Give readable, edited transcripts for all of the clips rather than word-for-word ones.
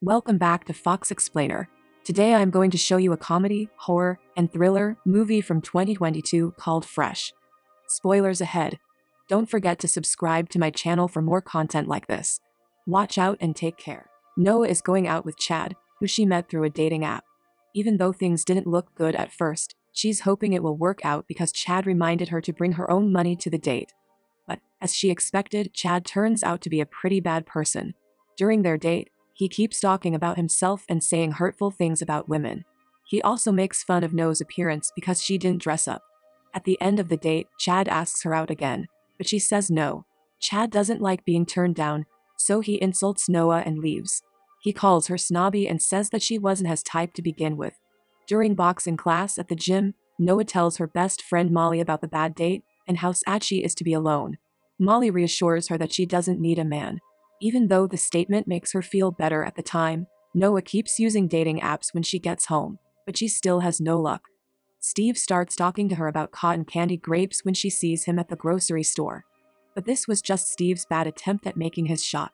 Welcome back to Fox Explainer. Today I'm going to show you a comedy, horror, and thriller movie from 2022 called Fresh. Spoilers ahead. Don't forget to subscribe to my channel for more content like this. Watch out and take care. Noah is going out with Chad, who she met through a dating app. Even though things didn't look good at first, she's hoping it will work out because Chad reminded her to bring her own money to the date. But, as she expected, Chad turns out to be a pretty bad person. During their date, he keeps talking about himself and saying hurtful things about women. He also makes fun of Noah's appearance because she didn't dress up. At the end of the date, Chad asks her out again, but she says no. Chad doesn't like being turned down, so he insults Noah and leaves. He calls her snobby and says that she wasn't his type to begin with. During boxing class at the gym, Noah tells her best friend Molly about the bad date and how sad she is to be alone. Molly reassures her that she doesn't need a man. Even though the statement makes her feel better at the time, Noah keeps using dating apps when she gets home, but she still has no luck. Steve starts talking to her about cotton candy grapes when she sees him at the grocery store. But this was just Steve's bad attempt at making his shot.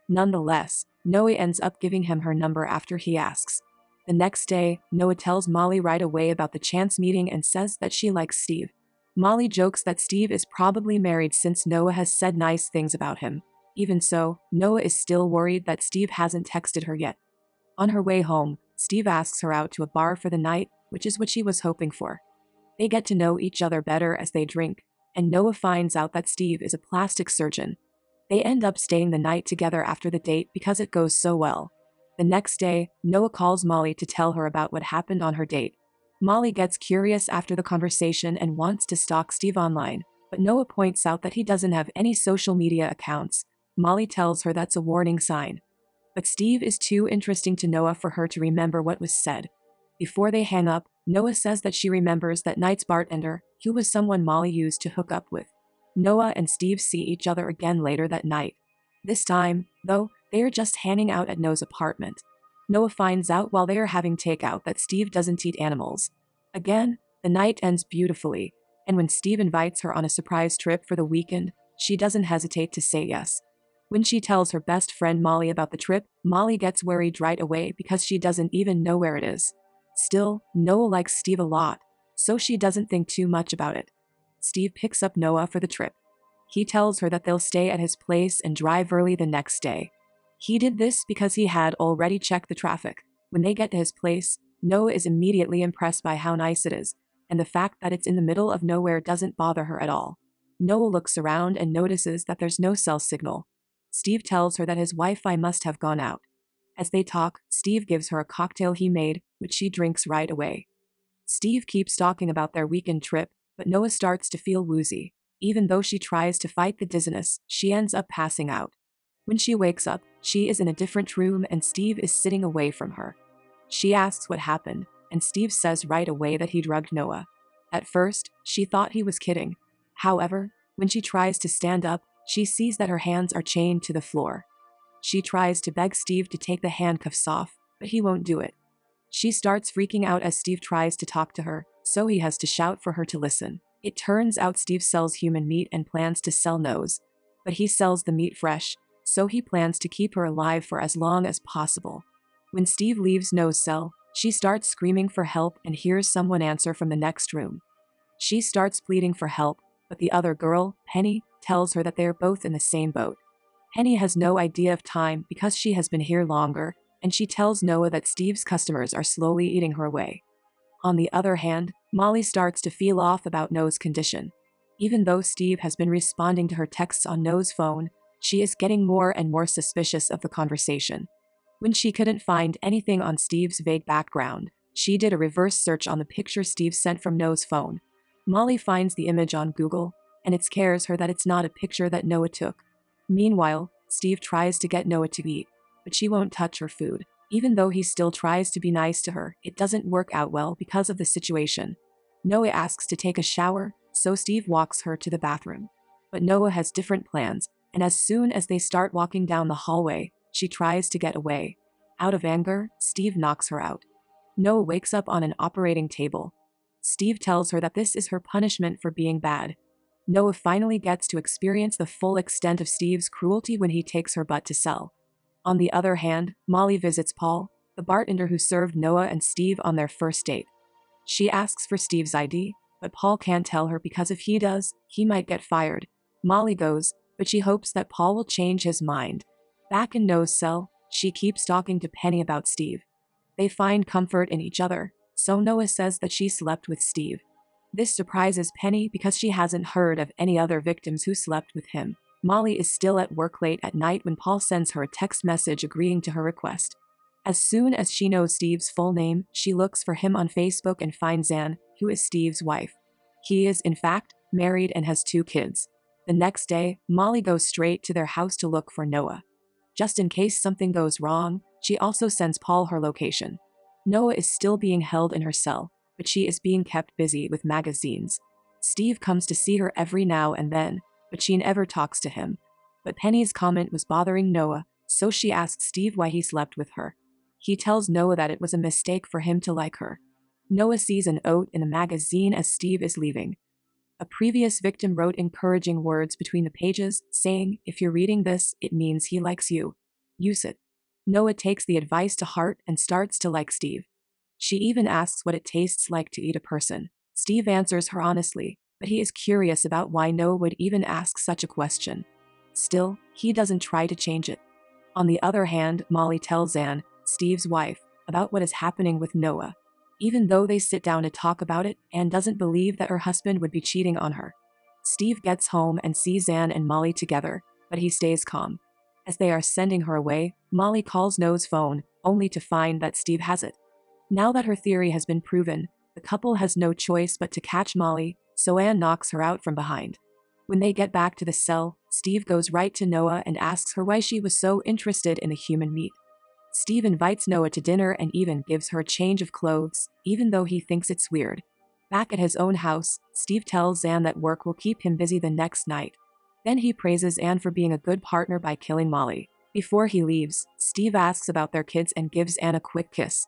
Nonetheless, Noah ends up giving him her number after he asks. The next day, Noah tells Molly right away about the chance meeting and says that she likes Steve. Molly jokes that Steve is probably married since Noah has said nice things about him. Even so, Noah is still worried that Steve hasn't texted her yet. On her way home, Steve asks her out to a bar for the night, which is what she was hoping for. They get to know each other better as they drink, and Noah finds out that Steve is a plastic surgeon. They end up staying the night together after the date because it goes so well. The next day, Noah calls Molly to tell her about what happened on her date. Molly gets curious after the conversation and wants to stalk Steve online, but Noah points out that he doesn't have any social media accounts. Molly tells her that's a warning sign. But Steve is too interesting to Noah for her to remember what was said. Before they hang up, Noah says that she remembers that night's bartender, who was someone Molly used to hook up with. Noah and Steve see each other again later that night. This time, though, they are just hanging out at Noah's apartment. Noah finds out while they are having takeout that Steve doesn't eat animals. Again, the night ends beautifully, and when Steve invites her on a surprise trip for the weekend, she doesn't hesitate to say yes. When she tells her best friend Molly about the trip, Molly gets worried right away because she doesn't even know where it is. Still, Noah likes Steve a lot, so she doesn't think too much about it. Steve picks up Noah for the trip. He tells her that they'll stay at his place and drive early the next day. He did this because he had already checked the traffic. When they get to his place, Noah is immediately impressed by how nice it is, and the fact that it's in the middle of nowhere doesn't bother her at all. Noah looks around and notices that there's no cell signal. Steve tells her that his Wi-Fi must have gone out. As they talk, Steve gives her a cocktail he made, which she drinks right away. Steve keeps talking about their weekend trip, but Noah starts to feel woozy. Even though she tries to fight the dizziness, she ends up passing out. When she wakes up, she is in a different room and Steve is sitting away from her. She asks what happened, and Steve says right away that he drugged Noah. At first, she thought he was kidding. However, when she tries to stand up, she sees that her hands are chained to the floor. She tries to beg Steve to take the handcuffs off, but he won't do it. She starts freaking out as Steve tries to talk to her, so he has to shout for her to listen. It turns out Steve sells human meat and plans to sell Nose, but he sells the meat fresh, so he plans to keep her alive for as long as possible. When Steve leaves No's cell, she starts screaming for help and hears someone answer from the next room. She starts pleading for help, but the other girl, Penny, tells her that they are both in the same boat. Penny has no idea of time because she has been here longer, and she tells Noah that Steve's customers are slowly eating her away. On the other hand, Molly starts to feel off about Noah's condition. Even though Steve has been responding to her texts on Noah's phone, she is getting more and more suspicious of the conversation. When she couldn't find anything on Steve's vague background, she did a reverse search on the picture Steve sent from Noah's phone. Molly finds the image on Google, and it scares her that it's not a picture that Noah took. Meanwhile, Steve tries to get Noah to eat, but she won't touch her food. Even though he still tries to be nice to her, it doesn't work out well because of the situation. Noah asks to take a shower, so Steve walks her to the bathroom. But Noah has different plans, and as soon as they start walking down the hallway, she tries to get away. Out of anger, Steve knocks her out. Noah wakes up on an operating table. Steve tells her that this is her punishment for being bad. Noah finally gets to experience the full extent of Steve's cruelty when he takes her butt to sell. On the other hand, Molly visits Paul, the bartender who served Noah and Steve on their first date. She asks for Steve's ID, but Paul can't tell her because if he does, he might get fired. Molly goes, but she hopes that Paul will change his mind. Back in Noah's cell, she keeps talking to Penny about Steve. They find comfort in each other, so Noah says that she slept with Steve. This surprises Penny because she hasn't heard of any other victims who slept with him. Molly is still at work late at night when Paul sends her a text message agreeing to her request. As soon as she knows Steve's full name, she looks for him on Facebook and finds Anne, who is Steve's wife. He is, in fact, married and has 2 kids. The next day, Molly goes straight to their house to look for Noah. Just in case something goes wrong, she also sends Paul her location. Noah is still being held in her cell, but she is being kept busy with magazines. Steve comes to see her every now and then, but she never talks to him. But Penny's comment was bothering Noah, so she asks Steve why he slept with her. He tells Noah that it was a mistake for him to like her. Noah sees an note in the magazine as Steve is leaving. A previous victim wrote encouraging words between the pages, saying, "If you're reading this, it means he likes you. Use it." Noah takes the advice to heart and starts to like Steve. She even asks what it tastes like to eat a person. Steve answers her honestly, but he is curious about why Noah would even ask such a question. Still, he doesn't try to change it. On the other hand, Molly tells Anne, Steve's wife, about what is happening with Noah. Even though they sit down to talk about it, Anne doesn't believe that her husband would be cheating on her. Steve gets home and sees Anne and Molly together, but he stays calm. As they are sending her away, Molly calls Noah's phone, only to find that Steve has it. Now that her theory has been proven, the couple has no choice but to catch Molly, so Anne knocks her out from behind. When they get back to the cell, Steve goes right to Noah and asks her why she was so interested in the human meat. Steve invites Noah to dinner and even gives her a change of clothes, even though he thinks it's weird. Back at his own house, Steve tells Anne that work will keep him busy the next night. Then he praises Anne for being a good partner by killing Molly. Before he leaves, Steve asks about their kids and gives Anne a quick kiss.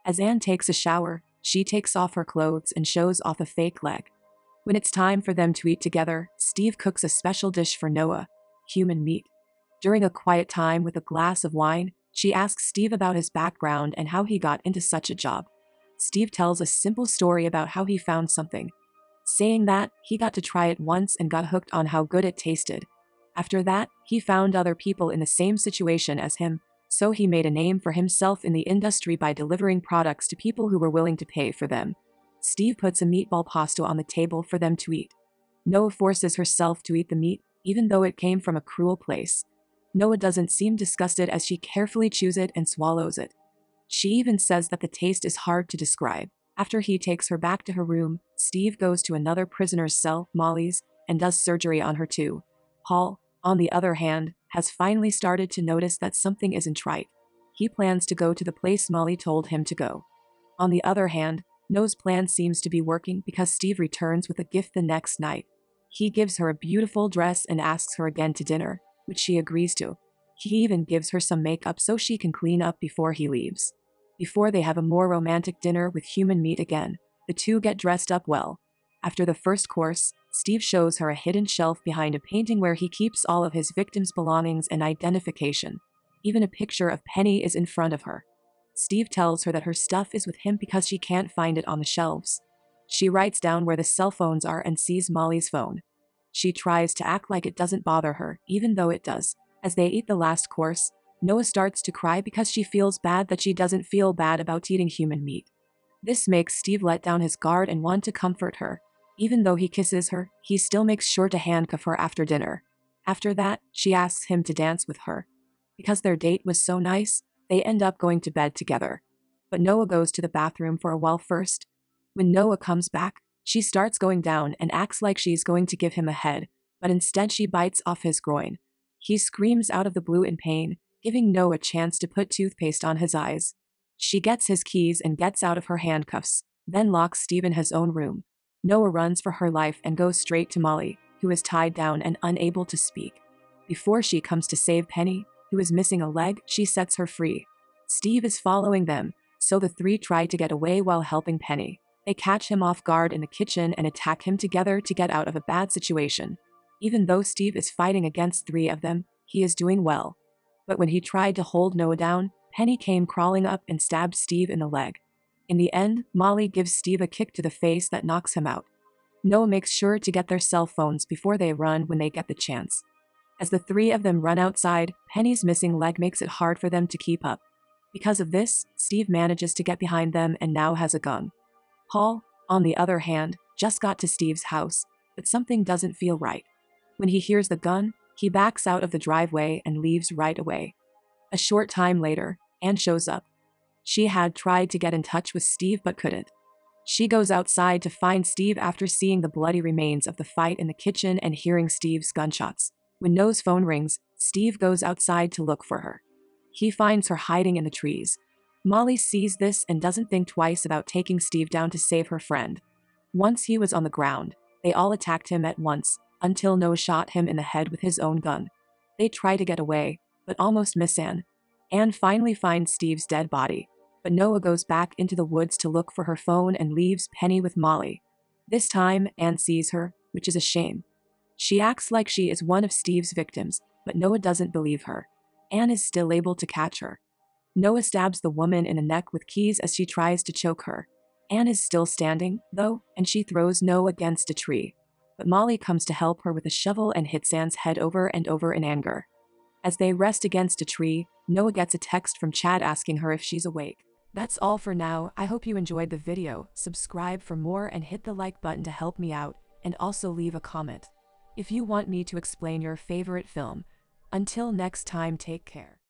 As Anne takes a shower, she takes off her clothes and shows off a fake leg. When it's time for them to eat together, Steve cooks a special dish for Noah, human meat. During a quiet time with a glass of wine, she asks Steve about his background and how he got into such a job. Steve tells a simple story about how he found something, saying that he got to try it once and got hooked on how good it tasted. After that, he found other people in the same situation as him, so he made a name for himself in the industry by delivering products to people who were willing to pay for them. Steve puts a meatball pasta on the table for them to eat. Noah forces herself to eat the meat, even though it came from a cruel place. Noah doesn't seem disgusted as she carefully chews it and swallows it. She even says that the taste is hard to describe. After he takes her back to her room, Steve goes to another prisoner's cell, Molly's, and does surgery on her too. Paul, on the other hand, has finally started to notice that something isn't right. He plans to go to the place Molly told him to go. On the other hand, Noah's plan seems to be working because Steve returns with a gift the next night. He gives her a beautiful dress and asks her again to dinner, which she agrees to. He even gives her some makeup so she can clean up before he leaves. Before they have a more romantic dinner with human meat again, the two get dressed up well. After the first course, Steve shows her a hidden shelf behind a painting where he keeps all of his victims' belongings and identification. Even a picture of Penny is in front of her. Steve tells her that her stuff is with him because she can't find it on the shelves. She writes down where the cell phones are and sees Molly's phone. She tries to act like it doesn't bother her, even though it does. As they eat the last course, Noah starts to cry because she feels bad that she doesn't feel bad about eating human meat. This makes Steve let down his guard and want to comfort her. Even though he kisses her, he still makes sure to handcuff her after dinner. After that, she asks him to dance with her. Because their date was so nice, they end up going to bed together. But Noah goes to the bathroom for a while first. When Noah comes back, she starts going down and acts like she's going to give him a head, but instead she bites off his groin. He screams out of the blue in pain, giving Noah a chance to put toothpaste on his eyes. She gets his keys and gets out of her handcuffs, then locks Steve in his own room. Noah runs for her life and goes straight to Molly, who is tied down and unable to speak. Before she comes to save Penny, who is missing a leg, she sets her free. Steve is following them, so the three try to get away while helping Penny. They catch him off guard in the kitchen and attack him together to get out of a bad situation. Even though Steve is fighting against three of them, he is doing well. But when he tried to hold Noah down, Penny came crawling up and stabbed Steve in the leg. In the end, Molly gives Steve a kick to the face that knocks him out. Noah makes sure to get their cell phones before they run when they get the chance. As the three of them run outside, Penny's missing leg makes it hard for them to keep up. Because of this, Steve manages to get behind them and now has a gun. Paul, on the other hand, just got to Steve's house, but something doesn't feel right. When he hears the gun, he backs out of the driveway and leaves right away. A short time later, Anne shows up. She had tried to get in touch with Steve but couldn't. She goes outside to find Steve after seeing the bloody remains of the fight in the kitchen and hearing Steve's gunshots. When Noah's phone rings, Steve goes outside to look for her. He finds her hiding in the trees. Molly sees this and doesn't think twice about taking Steve down to save her friend. Once he was on the ground, they all attacked him at once, until Noah shot him in the head with his own gun. They try to get away, but almost miss Anne. Anne finally finds Steve's dead body, but Noah goes back into the woods to look for her phone and leaves Penny with Molly. This time, Anne sees her, which is a shame. She acts like she is one of Steve's victims, but Noah doesn't believe her. Anne is still able to catch her. Noah stabs the woman in the neck with keys as she tries to choke her. Anne is still standing, though, and she throws Noah against a tree. But Molly comes to help her with a shovel and hits Anne's head over and over in anger. As they rest against a tree, Noah gets a text from Chad asking her if she's awake. That's all for now. I hope you enjoyed the video. Subscribe for more and hit the like button to help me out, and also leave a comment if you want me to explain your favorite film. Until next time, take care.